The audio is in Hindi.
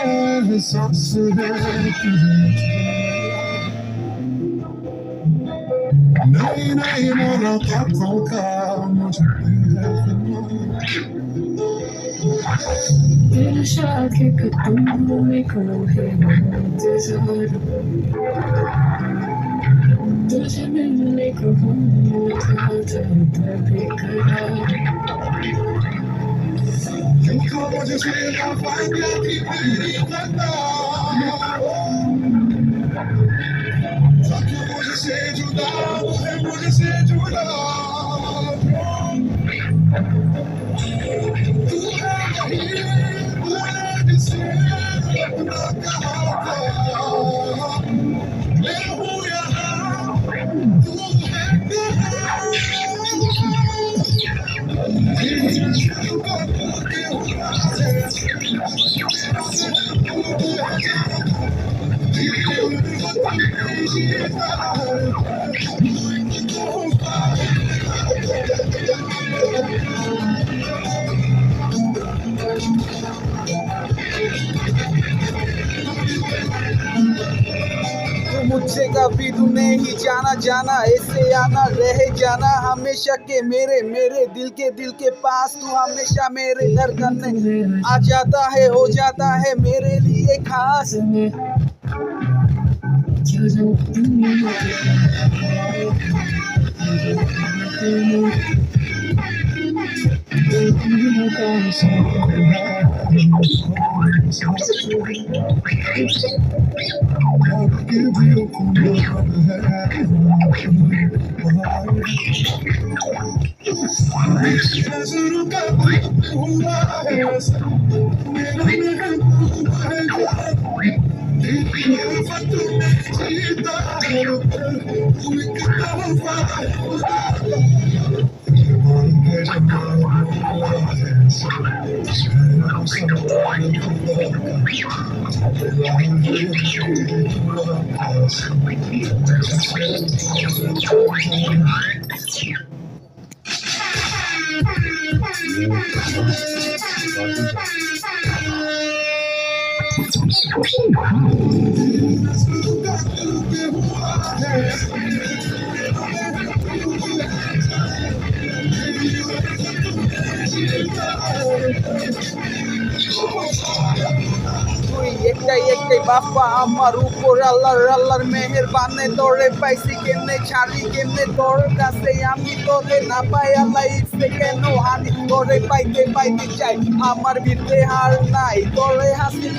एहसास है नहीं नहीं मुलाकातों का मुझे है दिलशा के कदमों में कौन है इंतजार तुझे मिलने को हम था बेकरार क्यों मुझे ना पाया कि मेरी खता क्यों मुझसे जुदा है मुझसे जुदा तू है वही जिसे अपना कहा था मैं हूँ यहाँ तू है मुझसे कभी तूने ही जाना ऐसे आना रह जाना हमेशा के मेरे दिल के पास तू हमेशा मेरे धड़कन में आ जाता है हो जाता है मेरे लिए खास একটাই বাপ্পা আমার উপর আল্লাহর মেহেরবানে তোরে পাইছি কেমনে তোর কাছে আমি তোরে না পাই আল্লাহ ইচ্ছে কেন হানি তোরে পাইতে চাই আমার ভিতরে হার নাই তোরে হাসিল